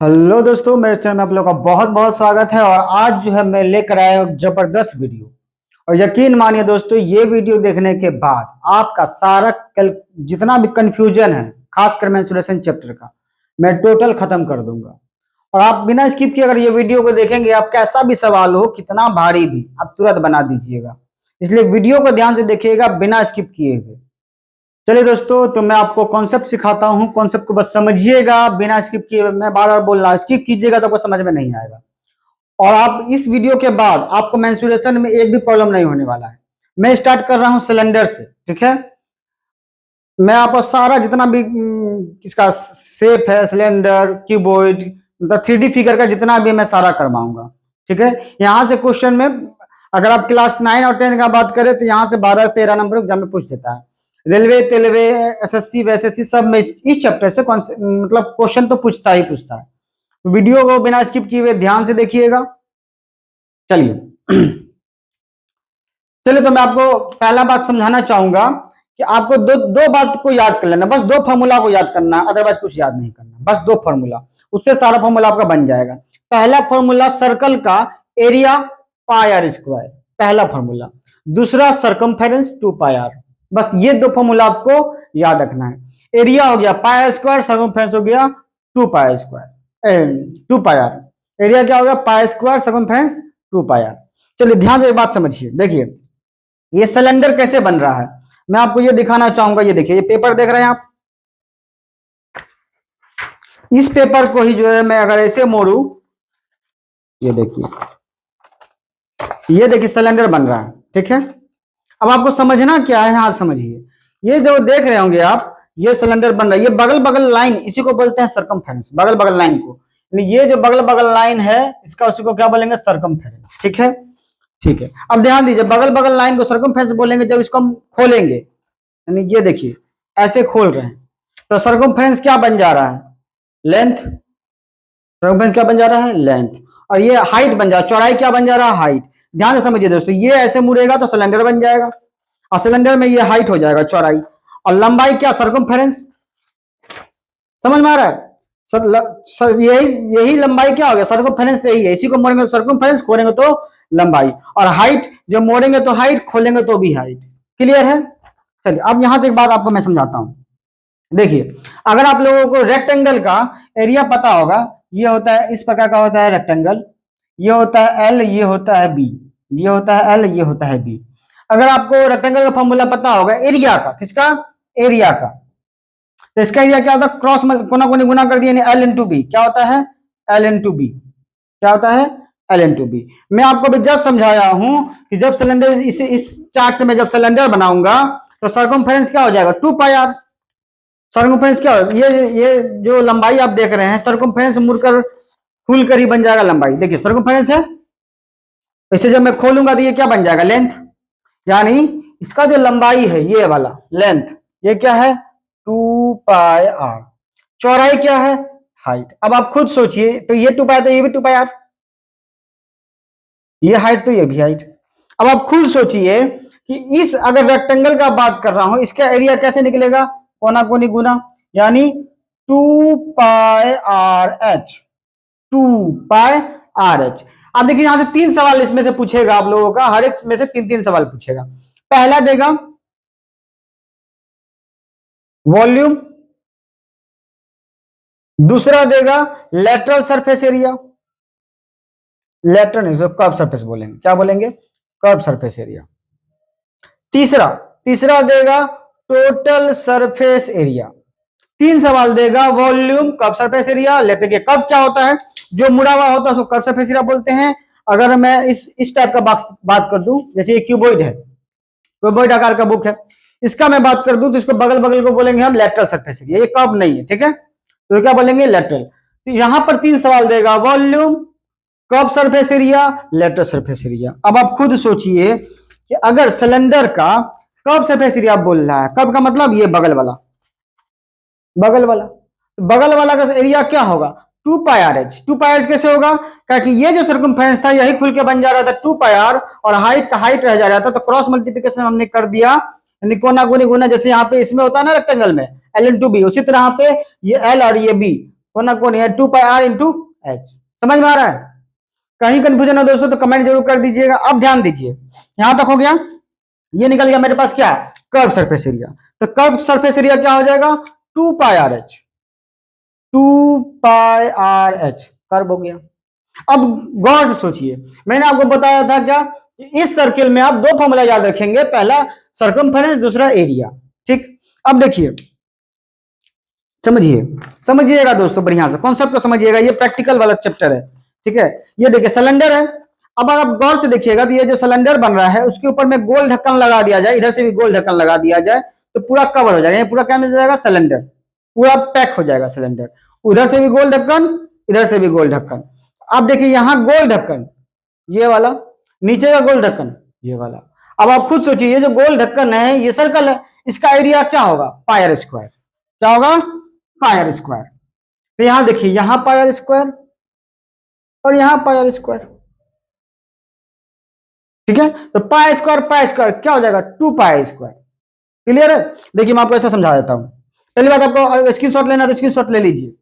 Hello दोस्तों, मेरे channel में आप लोगों का बहुत बहुत स्वागत है। और आज जो है मैं लेकर आया हूं जबरदस्त वीडियो। और यकीन मानिए दोस्तों, ये वीडियो देखने के बाद आपका सारा जितना भी कंफ्यूजन है, खासकर मेंस्ट्रुएशन चैप्टर का, मैं टोटल खत्म कर दूंगा। और आप बिना स्किप किए अगर ये वीडियो को देखेंगे, आप कैसा भी सवाल हो, कितना भारी भी, आप तुरंत बना दीजिएगा। इसलिए वीडियो को ध्यान से देखिएगा बिना स्किप किए हुए। चलिए दोस्तों, तो मैं आपको कॉन्सेप्ट सिखाता हूं। कॉन्सेप्ट को बस समझिएगा बिना स्किप किए। मैं बार बार बोल रहा हूं, स्किप कीजिएगा तो आपको समझ में नहीं आएगा। और आप इस वीडियो के बाद आपको मेंस्ट्रुएशन में एक भी प्रॉब्लम नहीं होने वाला है। मैं स्टार्ट कर रहा हूं सिलेंडर से, ठीक है। मैं आपको सारा जितना भी इसका शेप है, सिलेंडर, क्यूबॉइड, मतलब 3D फिगर का जितना भी मैं सारा करवाऊंगा, ठीक है। यहाँ से क्वेश्चन में अगर आप क्लास 9 और 10 का बात करें तो यहाँ से 12-13 नंबर एग्जाम में पूछ देता है। रेलवे, तेलवे, एसएससी, वैसेसी सब में इस चैप्टर से मतलब क्वेश्चन तो पूछता ही पूछता है। तो वीडियो को बिना स्किप किए हुए ध्यान से देखिएगा। चलिए चलिए, तो मैं आपको पहला बात समझाना चाहूंगा कि आपको दो बात को याद कर लेना। बस दो फॉर्मूला को याद करना, अदरवाइज कुछ याद नहीं करना। बस दो फॉर्मूला, उससे सारा फॉर्मूला आपका बन जाएगा। पहला फॉर्मूला सर्कल का एरिया पाई आर स्क्वायर, पहला फॉर्मूला। दूसरा सरकमफेरेंस 2 पाई आर। बस ये दो फॉर्मूला आपको याद रखना है। एरिया हो गया पाई आर स्क्वायर, सरकमफेरेंस हो गया 2 pi square, 2 pi R. Area क्या हो गया? Pi square, circumference 2 pi R. चलिए ध्यान से एक बात समझिए। देखिए ये सिलेंडर कैसे बन रहा है, मैं आपको ये दिखाना चाहूंगा। ये देखिए, ये पेपर देख रहे हैं आप। इस पेपर को ही जो है मैं अगर ऐसे मोड़ू, ये देखिए, ये देखिए सिलेंडर बन रहा है, ठीक है। अब आपको समझना क्या है, हाँ समझिए। ये जो देख रहे होंगे आप, ये सिलेंडर बन रहा है। ये बगल बगल लाइन, इसी को बोलते हैं सरकमफेरेंस, बगल बगल लाइन को। ये जो बगल बगल लाइन है, इसका उसी को क्या बोलेंगे? सरकमफेरेंस, ठीक है। ठीक है, अब ध्यान दीजिए, बगल बगल लाइन को सरकमफेरेंस बोलेंगे जब इसको हम खोलेंगे। यानी ये देखिए ऐसे खोल रहे हैं, तो सरकमफेरेंस क्या बन जा रहा है? लेंथ। सरकमफेरेंस क्या बन जा रहा है? लेंथ। और ये हाइट बन जा रहा है, चौड़ाई क्या बन जा रहा है? हाइट। ध्यान से समझिए दोस्तों, ये ऐसे मुड़ेगा तो सिलेंडर बन जाएगा, और सिलेंडर में ये हाइट हो जाएगा, चौड़ाई। और लंबाई क्या? सरकमफेरेंस। समझ में आ रहा है? सर यही लंबाई क्या हो गया? सरकमफेरेंस यही है। इसी को मोड़ेंगे तो सरकमफेरेंस, खोलेंगे तो लंबाई। और हाइट जब मोड़ेंगे तो हाइट, खोलेंगे तो भी हाइट। क्लियर है? चलिए अब यहां से एक बात आपको मैं समझाता हूं। देखिए, अगर आप लोगों को रेक्टेंगल का एरिया पता होगा, ये होता है इस प्रकार का होता है रेक्टेंगल। ये होता है एल, ये होता है बी। ये होता है एल, ये होता है बी। अगर आपको रेक्टेंगल का फॉर्मूला पता होगा एरिया का, किसका? एरिया का। तो इसका एरिया क्या होता है? क्रॉस कोना कोनी गुना कर दिया, एल इंटू बी। क्या होता है? L into B. क्या होता है? L into B. मैं आपको भी जस्ट समझाया हूं कि जब सिलेंडर इस चार्ट से मैं जब सिलेंडर बनाऊंगा तो सरकमफेरेंस क्या हो जाएगा? 2 पाई आर। सरकमफेरेंस क्या हो? ये जो लंबाई आप देख रहे हैं, सरकमफेरेंस मुड़कर खुल कर ही बन जाएगा लंबाई। देखिए सरकमफेरेंस है, इसे जब मैं खोलूंगा तो ये क्या बन जाएगा? लेंथ। यानी इसका जो लंबाई है, ये वाला लेंथ, ये क्या है? 2 पाई आर। चौड़ाई क्या है? हाइट। अब आप खुद सोचिए, तो ये 2 पाई, तो ये भी 2 पाई आर। ये हाइट तो ये भी हाइट। अब आप खुद सोचिए कि इस अगर रेक्टेंगल का बात कर रहा हूं, इसका एरिया कैसे निकलेगा? कोना कोनी गुना, यानी 2 pi R H. 2 pi R H. अब देखिए यहां से 3 सवाल इसमें से पूछेगा आप लोगों का, हर एक में से 3-3 सवाल पूछेगा। पहला देगा वॉल्यूम, दूसरा देगा लेटरल सरफेस एरिया। लेटरल नहीं, कर्व सरफेस बोलेंगे। क्या बोलेंगे? Curve surface area. तीसरा तीसरा देगा टोटल सरफेस एरिया। 3 सवाल देगा वॉल्यूम, कर्व सरफेस एरिया, लेटर के कर्व क्या होता है? जो मुड़ा हुआ होता है उसको कर्व सरफेस एरिया बोलते हैं। अगर मैं इस टाइप का बात कर दूं, जैसे ये क्यूबॉइड है, क्यूबॉइड आकार का बुक है, इसका मैं बात कर दूं तो इसको बगल बगल को बोलेंगे हम लेटरल सरफेस एरिया। ये कर्व नहीं है, ठीक है, तो क्या बोलेंगे? लेटरल। तो यहां पर 3 सवाल देगा volume, curve surface area, lateral surface area. अब आप खुद सोचिए कि अगर सिलेंडर का कर्व सरफेस एरिया बोल रहा है, कर्व का मतलब ये बगल वाला, बगल वाला, बगल वाला का एरिया क्या होगा? 2 pi R H. 2 pi are कैसे होगा? क्योंकि ये जो सर्कमफेरेंस था यही खुल के बन जा रहा था 2 पाई आर, और हाइट का हाइट रह जा रहा था, तो क्रॉस मल्टीप्लिकेशन हमने कर दिया, यानी कोना गुनी गुना। जैसे यहाँ पे इसमें होता है ना रेक्टेंगल में एल इंटू बी, उसी तरह यहाँ पे ये एल और ये बी कोना कोनी है 2πr इंटू एच। समझ में आ रहा है? कहीं कंफ्यूजन हो दोस्तों तो कमेंट जरूर कर दीजिएगा। अब ध्यान दीजिए, यहां तक हो गया, ये निकल गया मेरे पास क्या, कर्व सरफेस एरिया। तो कर्व सरफेस एरिया क्या हो जाएगा, 2πrh, 2πrh कर्व हो गया। अब गौर से सोचिए, मैंने आपको बताया था क्या कि इस सर्किल में आप दो फॉर्मूला याद रखेंगे, पहला सरकमफेरेंस, दूसरा एरिया। ठीक, अब देखिए, समझिए, समझिएगा दोस्तों बढ़िया से, कॉन्सेप्ट को समझिएगा, ये प्रैक्टिकल वाला चैप्टर है। ठीक है, ये देखिए सिलेंडर है। अब आप गौर से देखिएगा तो ये जो सिलेंडर बन रहा है उसके ऊपर में गोल ढक्कन लगा दिया जाए, इधर से भी गोल ढक्कन लगा दिया जाए तो पूरा कवर हो जाएगा, ये पूरा क्या मिल जाएगा, सिलेंडर पूरा पैक हो जाएगा सिलेंडर। उधर से भी गोल ढक्कन, इधर से भी गोल ढक्कन। आप देखिए यहां गोल ढक्कन ये वाला, नीचे का गोल ढक्कन ये वाला। अब आप खुद सोचिए, ये जो गोल ढक्कन है ये सर्कल है, इसका एरिया क्या होगा, पायर स्क्वायर। क्या होगा, पायर स्क्वायर। तो यहां देखिए, यहां पायर स्क्वायर और यहां पायर स्क्वायर। ठीक है, तो पाई स्क्वायर क्या हो जाएगा, 2π²। क्लियर है? देखिए मैं आपको ऐसा समझा देता हूं। पहली बात, आपको स्क्रीनशॉट लेना तो स्क्रीनशॉट ले लीजिए।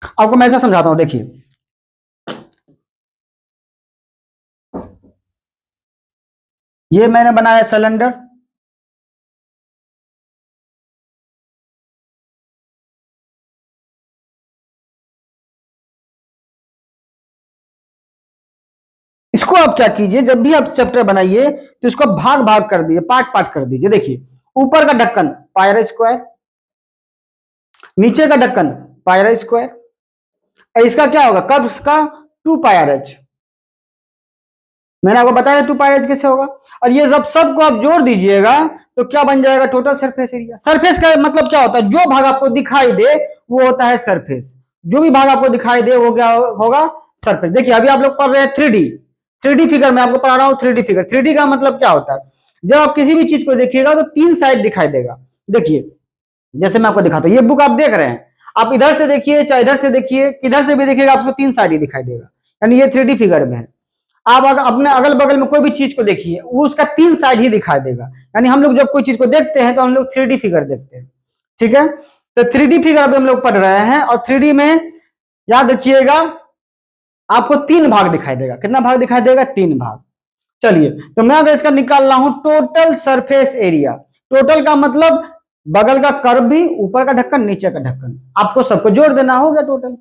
आपको मैं ऐसा समझाता हूं, देखिए ये मैंने बनाया सिलेंडर, इसको आप क्या कीजिए, जब भी आप चैप्टर बनाइए तो इसको भाग भाग कर दीजिए, पार्ट पार्ट कर दीजिए। देखिए ऊपर का ढक्कन पायर स्क्वायर, नीचे का ढक्कन पायर स्क्वायर, इसका क्या होगा, कर्व का 2πrh। मैंने आपको बताया 2πrh कैसे होगा। और ये जब सबको आप जोड़ दीजिएगा तो क्या बन जाएगा, टोटल सरफेस एरिया। सरफेस का मतलब क्या होता है, जो भाग आपको दिखाई दे वो होता है सरफेस, जो भी भाग आपको दिखाई दे वो क्या होगा, सरफेस। देखिए अभी आप लोग पढ़ रहे हैं 3D फिगर में आपको पढ़ा रहा हूं 3D फिगर। 3D का मतलब क्या होता है, जब आप किसी भी चीज को देखिएगा तो तीन साइड दिखाई देगा। देखिए जैसे मैं आपको दिखाता हूं, ये बुक आप देख रहे हैं, आप इधर से देखिए चाहे इधर से देखिए, किधर से भी देखिएगा आपको तीन साइड ही दिखाई देगा, यानी ये 3D फिगर में है। आप अगर अपने अगल बगल में कोई भी चीज को देखिए वो उसका तीन साइड ही दिखाई देगा, यानी हम लोग जब कोई चीज को देखते हैं तो हम लोग 3D फिगर देखते हैं। ठीक है, तो 3D फिगर अभी हम लोग पढ़ रहे हैं, और 3D में याद रखिएगा आपको तीन भाग दिखाई देगा। कितना भाग दिखाई देगा, तीन भाग। चलिए, तो मैं अगर इसका निकाल रहा हूं टोटल सरफेस एरिया। टोटल का मतलब बगल का कर्व भी, ऊपर का ढक्कन, नीचे का ढक्कन, आपको सबको जोड़ देना हो गया टोटल।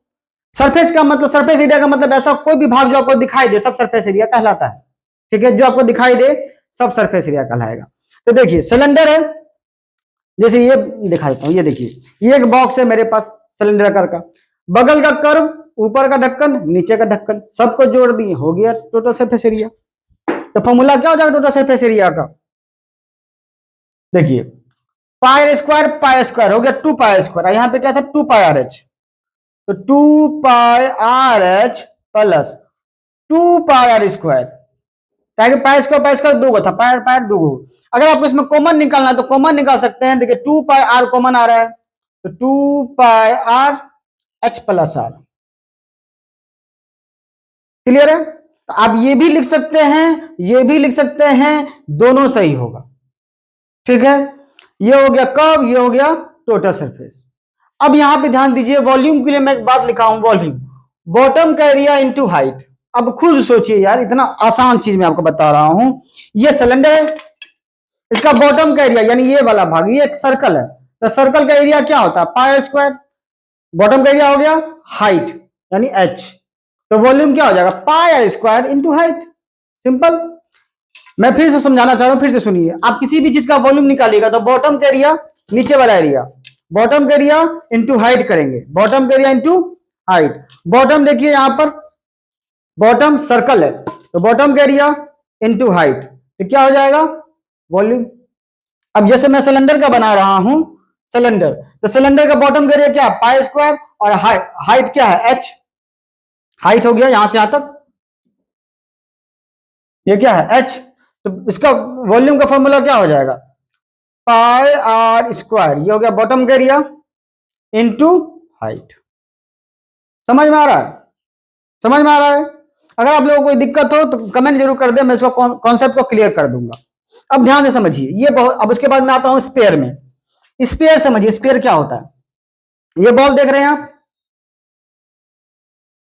सरफेस का मतलब, सरफेस एरिया का मतलब ऐसा कोई भी भाग जो आपको दिखाई दे सब सरफेस एरिया कहलाता है। ठीक है, जो आपको दिखाई दे सब सरफेस एरिया कहलाएगा। तो देखिए सिलेंडर है, जैसे ये दिखा देता हूं, ये देखिए ये एक बॉक्स है मेरे पास सिलेंडर आकार का, बगल का कर्व, ऊपर का ढक्कन, नीचे का ढक्कन, सबको जोड़ दिए, हो गया टोटल सरफेस एरिया। तो फॉर्मूला क्या हो जाएगा टोटल सरफेस एरिया का, देखिए पाई स्क्वायर हो गया 2π², यहां पे क्या था 2πrh, तो 2πrh plus 2πr², pi square दो था, पायर पायर दो। अगर आपको इसमें कॉमन निकालना है तो कॉमन निकाल सकते हैं। देखिए 2πr कॉमन आ रहा है, तो 2πrh प्लस r। क्लियर है? तो आप ये भी लिख सकते हैं, ये भी लिख सकते हैं, दोनों सही होगा। ठीक है, ये हो गया कर्व, ये हो गया टोटल सरफेस। अब यहां पे ध्यान दीजिए, वॉल्यूम के लिए मैं एक बात लिखा हूं, वॉल्यूम बॉटम का एरिया इंटू हाइट। अब खुद सोचिए यार, इतना आसान चीज मैं आपको बता रहा हूं, ये सिलेंडर है, इसका बॉटम का एरिया यानी ये वाला भाग, ये एक सर्कल है, तो सर्कल का एरिया क्या होता है, पाई स्क्वायर। बॉटम का एरिया हो गया हाइट यानी h, तो वॉल्यूम क्या हो जाएगा, pi square into height. Simple. मैं फिर से समझाना चाह रहा हूं, फिर से सुनिए, आप किसी भी चीज का वॉल्यूम निकालिएगा तो बॉटम का एरिया, नीचे वाला एरिया, बॉटम का एरिया इंटू हाइट करेंगे, बॉटम का एरिया इंटू हाइट। बॉटम देखिए यहां पर बॉटम सर्कल है, तो बॉटम का एरिया इंटू हाइट, तो क्या हो जाएगा, वॉल्यूम। अब जैसे मैं सिलेंडर का बना रहा हूं, सिलेंडर, तो सिलेंडर का बॉटम का एरिया क्या, पाई स्क्वायर, और हाइट क्या है, h। हाइट हो गया यहां से यहां तक, ये क्या है, h। तो इसका वॉल्यूम का फॉर्मूला क्या हो जाएगा, पाई r स्क्वायर, ये हो गया बॉटम का एरिया इंटू हाइट। समझ में आ रहा है, समझ में आ रहा है? अगर आप लोगों को कोई दिक्कत हो तो कमेंट जरूर कर दे, मैं इसको कॉन्सेप्ट को क्लियर कर दूंगा। अब ध्यान से समझिए, ये बहुत, अब उसके बाद मैं आता हूं स्पेयर में। स्पेयर समझिए, स्पेयर क्या होता है, ये बॉल देख रहे हैं आप,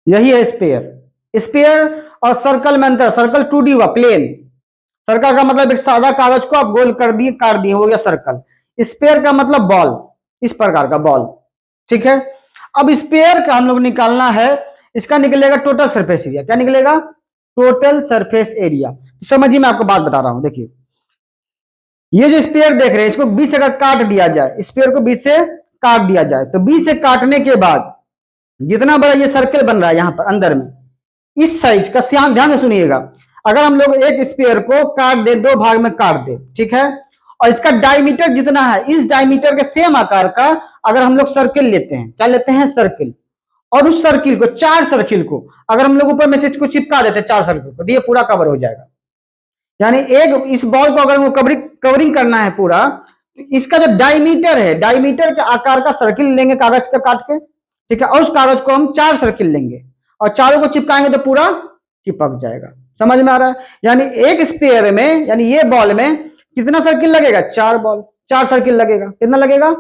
यही है स्पेयर। स्पेयर और सर्कल में अंतर, सर्कल 2D हुआ प्लेन, सर्कल का मतलब एक सादा कागज को आप गोल कर दिए, काट दिए, हो गया सर्कल। स्पेयर का मतलब बॉल, इस प्रकार का बॉल, ठीक है। अब स्पेयर का हम लोग निकालना है, इसका निकलेगा टोटल सरफेस एरिया। क्या निकलेगा? Total surface area. समझिए, मैं आपको बात बता रहा हूं, देखिए ये जो स्पेयर देख रहे हैं, इसको बीच से अगर काट दिया जाए, स्पेयर को बीच से काट दिया जाए, तो बीच से काटने के बाद जितना बड़ा ये सर्कल बन रहा है यहां पर अंदर में, इस साइज का, ध्यान से सुनिएगा, अगर हम लोग एक स्पेयर को काट दे, दो भाग में काट दे, ठीक है, और इसका डायमीटर जितना है, इस डायमीटर के सेम आकार का अगर हम लोग सर्किल लेते हैं, क्या लेते हैं? सर्किल। और उस सर्किल को, चार सर्किल को अगर हम लोग ऊपर में से इसको चिपका देते हैं, चार सर्किल को, तो ये पूरा कवर हो जाएगा। यानी एक इस बॉल को अगर वो कवरिंग करना है पूरा, तो इसका जो डायमीटर है, डायमीटर के आकार का सर्किल लेंगे कागज का काट के, ठीक है, और उस कागज को हम चार सर्किल लेंगे और चारों को चिपकाएंगे तो पूरा चिपक जाएगा। समझ में आ रहा है? यानी एक स्पेयर में, यानी ये बॉल में कितना सर्किल लगेगा? चार बॉल, चार सर्किल लगेगा। कितना लगेगा?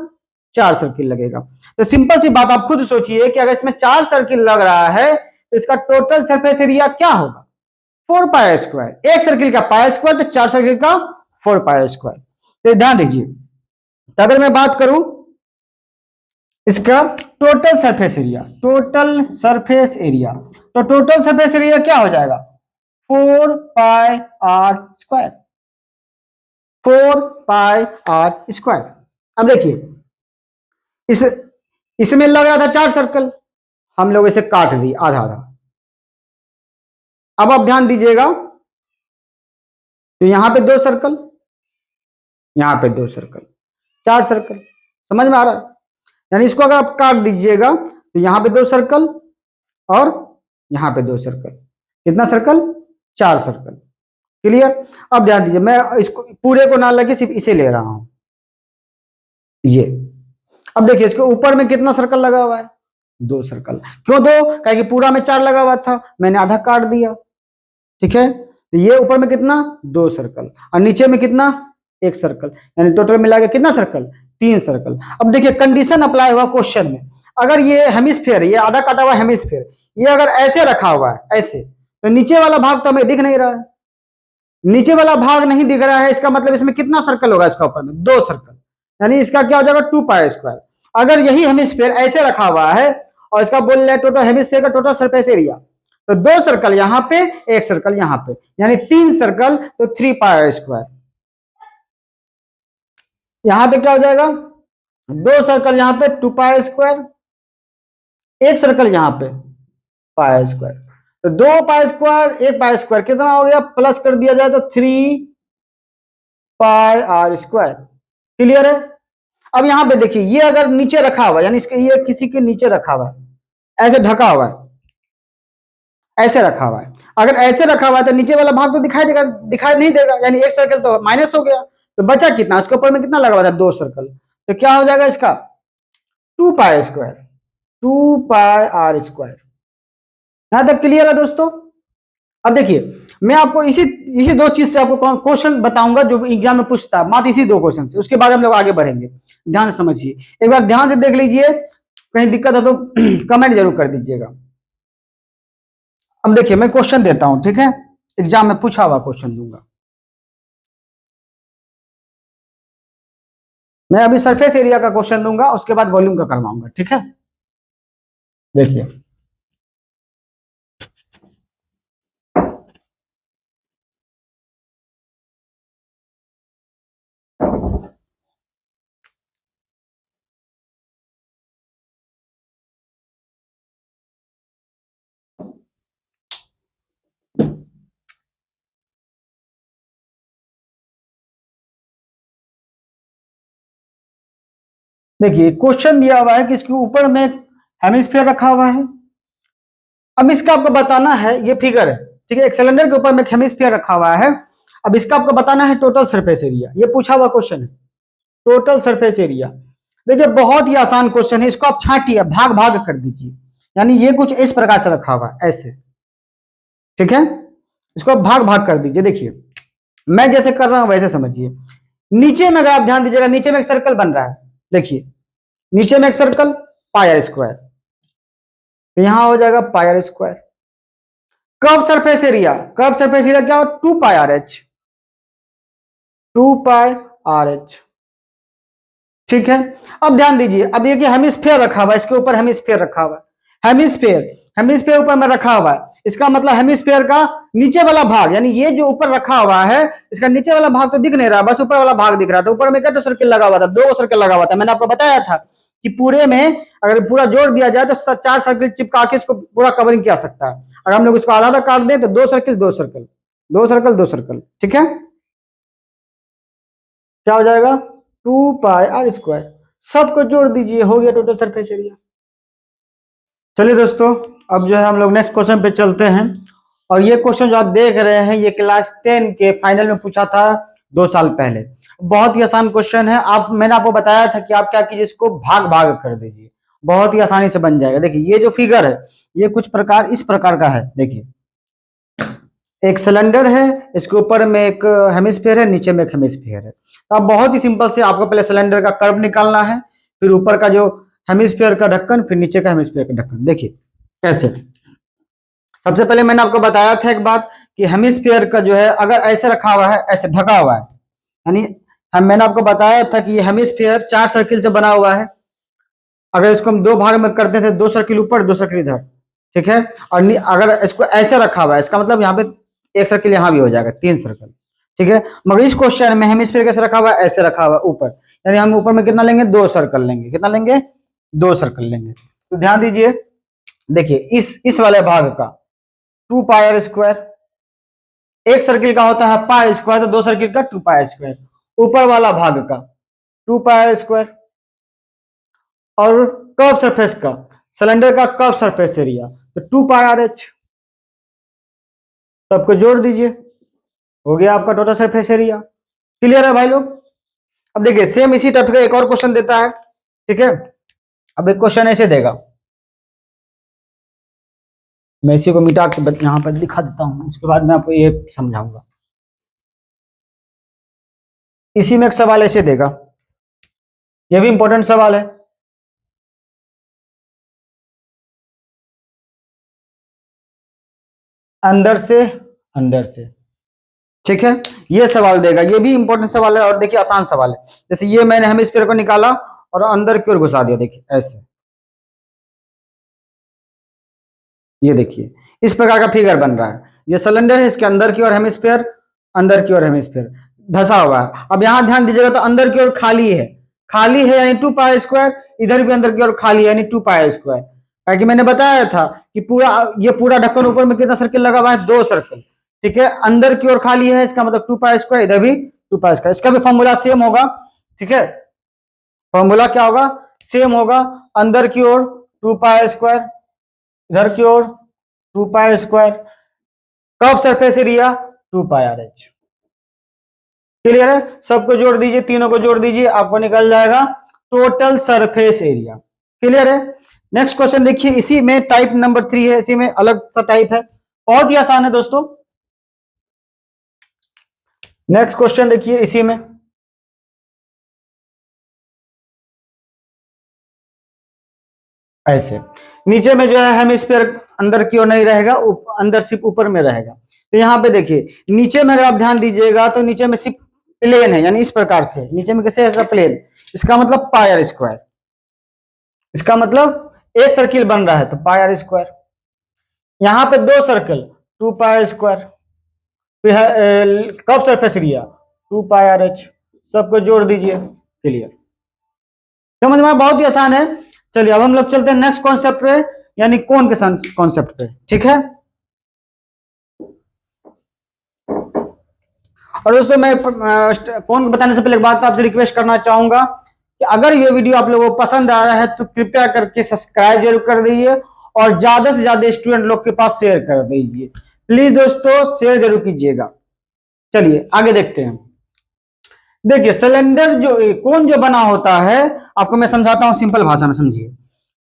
चार सर्किल लगेगा। तो सिंपल सी बात, आप खुद सोचिए कि अगर इसमें चार सर्किल लग रहा है तो इसका टोटल सरफेस एरिया क्या होगा? 4 पाई स्क्वायर। एक सर्किल का पाई स्क्वायर, तो चार सर्किल का 4 पाई स्क्वायर। तो ध्यान दीजिए, तो अगर मैं बात करूं इसका total surface area, total surface area, तो टोटल सरफेस एरिया क्या हो जाएगा? 4 pi R square, 4 pi R square. अब देखिए, इस इसमें लग रहा था चार सर्कल, हम लोग इसे काट दिए आधा आधा। अब आप ध्यान दीजिएगा, तो यहां पे दो सर्कल, यहां पे दो सर्कल, चार सर्कल। समझ में आ रहा है? यानी इसको अगर आप काट दीजिएगा तो यहां पे दो सर्कल और यहां पे दो सर्कल, कितना सर्कल? चार सर्कल। क्लियर? अब ध्यान दीजिए, मैं इसको पूरे को ना लगे, सिर्फ इसे ले रहा हूं, ये। अब देखिए, इसके ऊपर में कितना सर्कल लगा हुआ है? दो सर्कल। क्यों दो? कहे कि पूरा में चार लगा हुआ था, मैंने आधा काट दिया, ठीक है। तो ये ऊपर में कितना? दो सर्कल, और नीचे में कितना? एक सर्कल। यानी टोटल मिला के कितना सर्कल? तीन सर्कल। अब देखिए, कंडीशन अप्लाई हुआ क्वेश्चन में, अगर ये हेमिस्फीयर, ये आधा काटा हुआ हेमिस्फीयर, ये अगर ऐसे रखा हुआ है, ऐसे, तो नीचे वाला भाग तो हमें दिख नहीं रहा है, नीचे वाला भाग नहीं दिख रहा है, इसका मतलब इसमें कितना सर्कल होगा? इसका ऊपर में दो सर्कल, यानी इसका क्या हो जाएगा? 2 पाई स्क्वायर। अगर यही हेमिस्फीयर ऐसे रखा हुआ है और इसका बोल रहे हैं टोटल हेमिस्फीयर का टोटल सरफेस एरिया, तो दो सर्कल यहां पे, एक सर्कल यहां पे, यानी तीन सर्कल, तो 3 पाई स्क्वायर। यहां पे क्या हो जाएगा? दो सर्कल यहां पे 2 पाई स्क्वायर, एक सर्कल यहां पे पाई स्क्वायर, तो 2 पाई स्क्वायर, एक पाई स्क्वायर, कितना हो गया? प्लस कर दिया जाए तो 3 पाई आर स्क्वायर। क्लियर है? अब यहां पे देखिए, ये अगर नीचे रखा हुआ, यानी इसके ये किसी के नीचे रखा हुआ है, ऐसे ढका हुआ है, ऐसे रखा हुआ है, अगर ऐसे रखा हुआ है तो नीचे वाला भाग तो दिखाई देगा, दिखाई नहीं देगा, यानी एक सर्कल तो माइनस हो गया, तो बचा कितना? उसके ऊपर में कितना लगा हुआ था? दो सर्कल, तो क्या हो जाएगा इसका? 2 pi square, 2 pi R square. यहां तक क्लियर है दोस्तों? अब देखिए, मैं आपको इसी इसी दो चीज से आपको क्वेश्चन बताऊंगा जो एग्जाम में पूछता है, मात्र इसी दो क्वेश्चन से, उसके बाद हम लोग आगे बढ़ेंगे। ध्यान से समझिए, एक बार ध्यान से देख लीजिए, कहीं दिक्कत है तो कमेंट जरूर कर दीजिएगा। अब देखिए, मैं क्वेश्चन देता हूं, ठीक है, एग्जाम में पूछा हुआ क्वेश्चन दूंगा। मैं अभी सरफेस एरिया का क्वेश्चन दूंगा, उसके बाद वॉल्यूम का करवाऊंगा, ठीक है। देखिए, देखिए क्वेश्चन दिया हुआ है कि इसके ऊपर में हेमिस्फीयर रखा हुआ है। अब इसका आपको बताना है, ये फिगर है, ठीक है, एक सिलेंडर के ऊपर में हेमिस्फीयर रखा हुआ है। अब इसका आपको बताना है टोटल सरफेस एरिया, ये पूछा हुआ क्वेश्चन है, टोटल सरफेस एरिया। देखिए, बहुत ही आसान क्वेश्चन है, इसको आप छांटिए, भाग भाग कर दीजिए, यानी ये कुछ इस प्रकार से रखा हुआ है, ऐसे, ठीक है, इसको आप भाग भाग कर दीजिए। देखिए, मैं जैसे कर रहा हूं वैसे समझिए। नीचे में अगर आप ध्यान दीजिएगा, नीचे में एक सर्कल बन रहा है, देखिए नीचे में एक सर्कल, पाई आर स्क्वायर, तो यहां हो जाएगा pi R square. Curve surface area, curve surface area क्या हो, 2 pi R H, 2 pi R H. ठीक है, अब ध्यान दीजिए, अब ये कि हेमिस्फेयर रखा हुआ है, इसके ऊपर हेमिस्फेयर रखा हुआ है, हेमिस्फेयर, हेमिस्फेयर ऊपर में रखा हुआ है, इसका मतलब हेमिस्फेयर का नीचे वाला भाग, यानी ये जो ऊपर रखा हुआ है इसका नीचे वाला भाग तो दिख नहीं रहा, बस ऊपर वाला भाग दिख रहा था। ऊपर में क्या सर्किल लगा हुआ था, 2 सर्किल लगा हुआ था। मैंने आपको बताया था कि पूरे में अगर पूरा जोड़ दिया जाए तो 4 सर्किल चिपका के इसको पूरा कवरिंग किया सकता है। अगर हम लोग इसको आधा आधा काट दें तो 2 सर्किल 2 सर्किल 2 सर्किल 2 सर्किल। ठीक है, क्या हो जाएगा, 2 पाई आर स्क्वायर। सबको जोड़ दीजिए, हो गया टोटल सरफेस एरिया। चलिए दोस्तों, अब जो है हम लोग नेक्स्ट क्वेश्चन पे चलते हैं। और ये क्वेश्चन जो आप देख रहे हैं ये क्लास 10 के फाइनल में पूछा था 2 साल पहले। बहुत ही आसान क्वेश्चन है। मैंने आपको बताया था कि आप क्या कीजिए, इसको भाग भाग कर दीजिए, बहुत ही आसानी से बन जाएगा। देखिए ये जो फिगर है ये कुछ प्रकार इस प्रकार का है। देखिए एक सिलेंडर है, इसके ऊपर में एक हेमिस्फीयर है, नीचे में एक हेमिस्फीयर है। तो अब बहुत ही सिंपल से आपको पहले सिलेंडर का कर्व निकालना है, फिर ऊपर का जो हेमिस्फीयर का ढक्कन, फिर नीचे का हेमिस्फीयर का ढक्कन। देखिए कैसे, सबसे पहले मैंने आपको बताया था एक बात कि हेमिस्फीयर का जो है अगर ऐसे रखा हुआ है, ऐसे ढका हुआ है, यानी मैंने आपको बताया था कि हेमिस्फीयर 4 सर्किल से बना हुआ है। अगर इसको हम 2 भाग में करते थे, 2 सर्किल ऊपर 2 सर्किल इधर, ठीक है। और अगर इसको ऐसे रखा हुआ है, इसका मतलब यहाँ पे 1 सर्किल यहाँ भी हो जाएगा, 3 सर्किल। ठीक है, मगर इस क्वेश्चन में हेमिस्फीयर कैसे रखा हुआ है, ऐसे रखा हुआ है ऊपर, यानी हम ऊपर में कितना लेंगे, 2 सर्कल लेंगे। कितना लेंगे, 2 सर्कल लेंगे। तो ध्यान दीजिए, देखिए इस वाले भाग का 2 पाई आर स्क्वायर, एक सर्किल का होता है पाई स्क्वायर, तो 2 सर्किल का 2 पाई स्क्वायर। ऊपर वाला भाग का 2 पाई आर स्क्वायर, और कर्व सरफेस का, सिलेंडर का कर्व सरफेस एरिया तो 2 पाई आर एच। सबको जोड़ दीजिए, हो गया आपका टोटल सरफेस एरिया। क्लियर है भाई लोग। अब देखिए सेम इसी टाइप का एक और क्वेश्चन देता है। ठीक है, अब एक क्वेश्चन ऐसे देगा, मैं इसी को मिटा के यहां पर दिखा देता हूं, उसके बाद मैं आपको ये समझाऊंगा। इसी में एक सवाल ऐसे देगा, ये भी इंपॉर्टेंट सवाल है। अंदर से अंदर से, ठीक है, ये सवाल देगा, ये भी इंपॉर्टेंट सवाल है। और देखिए आसान सवाल है, जैसे ये मैंने हेमिस्फीयर को निकाला और अंदर की ओर घुसा दिया, देखिए ऐसे, ये देखिए इस प्रकार का फिगर बन रहा है। ये सिलेंडर है, इसके अंदर की ओर हेमिस्फीयर, अंदर की ओर हेमिस्फीयर धसा हुआ है। अब यहां ध्यान दीजिएगा तो अंदर की ओर खाली है, खाली है यानी 2 पाई स्क्वायर, इधर भी अंदर की ओर खाली है यानी 2 पाई स्क्वायर। क्योंकि मैंने बताया था कि ये पूरा ढक्कन ऊपर में कितना सर्किल लगा हुआ है, 2 सर्किल। ठीक है, अंदर की ओर खाली है, इसका मतलब 2 पाई स्क्वायर, इधर भी 2 पाई स्क्वायर। इसका भी फॉर्मूला सेम होगा। ठीक है, फॉर्मूला क्या होगा, सेम होगा। अंदर की ओर 2 पाई स्क्वायर, इधर की ओर 2 pi square, curve surface area 2 pi R H. Clear है, सबको जोड़ दीजिए, तीनों को जोड़ दीजिए, आपको निकल जाएगा टोटल सरफेस एरिया। क्लियर है। नेक्स्ट क्वेश्चन देखिए, इसी में टाइप नंबर 3 है, इसी में अलग सा टाइप है, बहुत ही आसान है दोस्तों। नेक्स्ट क्वेश्चन देखिए, इसी में ऐसे नीचे में जो है हेमिस्फीयर अंदर की ओर नहीं रहेगा, अंदर सिर्फ ऊपर में रहेगा। तो यहां पे देखिए नीचे में अगर आप ध्यान दीजिएगा तो नीचे में सिर्फ प्लेन है, यानी इस प्रकार से नीचे में कैसे है, प्लेन। इसका मतलब पाई आर स्क्वायर, इसका मतलब एक सर्किल बन रहा है तो पाई आर स्क्वायर। यहां पे 2 सर्कल 2 पाई स्क्वायर, फिर curve surface area 2 pi R H. सबको जोड़ दीजिए। क्लियर, समझ में, बहुत ही आसान है। चलिए अब हम लोग चलते हैं नेक्स्ट कॉन्सेप्ट पे, यानी कोन के कॉन्सेप्ट पे। ठीक है, और दोस्तों मैं कोन बताने से पहले एक बात आपसे रिक्वेस्ट करना चाहूंगा कि अगर ये वीडियो आप लोगों को पसंद आ रहा है तो कृपया करके सब्सक्राइब जरूर कर दीजिए और ज्यादा से ज्यादा स्टूडेंट लोग के पास शेयर कर दीजिए। प्लीज दोस्तों शेयर जरूर कीजिएगा। चलिए आगे देखते हैं। देखिए सिलेंडर जो कोन जो बना होता है, आपको मैं समझाता हूं सिंपल भाषा में, समझिए।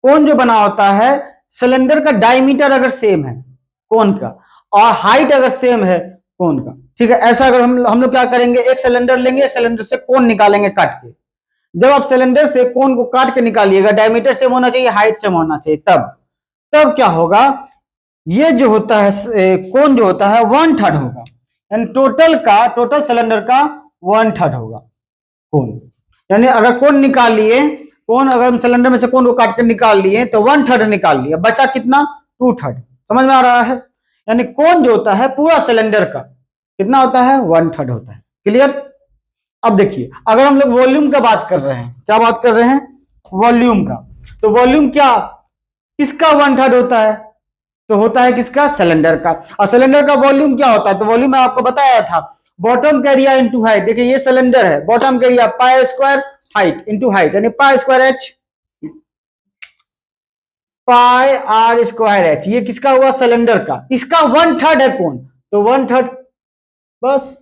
कोन जो बना होता है, सिलेंडर का डायमीटर अगर सेम है कोन का, और हाइट अगर सेम है कोन का, ठीक है, ऐसा अगर हम लोग क्या करेंगे, एक सिलेंडर लेंगे, एक सिलेंडर से कोन निकालेंगे काट के। जब आप सिलेंडर से कोन को काट के निकालिएगा, डायमीटर सेम होना चाहिए, हाइट सेम होना चाहिए, तब क्या होगा, ये जो होता है कोन जो होता है 1/3 होगा, यानी टोटल सिलेंडर का 1/3 होगा कोन। यानी अगर कोन निकाल लिए, कोन अगर हम सिलेंडर में से कोन को काट कर निकाल लिए तो 1/3 निकाल लिया, बचा कितना 2/3। समझ में आ रहा है? यानी कोन जो होता है पूरा सिलेंडर का कितना होता है 1/3 होता है। क्लियर? अब देखिए अगर हम लोग वॉल्यूम का बात कर रहे हैं, क्या बात कर रहे हैं, वॉल्यूम का, तो वॉल्यूम क्या किसका 1/3 होता है, तो होता है किसका, सिलेंडर का। और सिलेंडर का वॉल्यूम क्या होता है, तो वॉल्यूम मैं आपको बताया था, बॉटम का एरिया इंटू हाइट। देखिए ये सिलेंडर है, बॉटम का area pi square height into height, यानी pi square H pi R square H, ये किसका हुआ, सिलेंडर का। इसका 1/3 है कौन, तो 1/3 बस,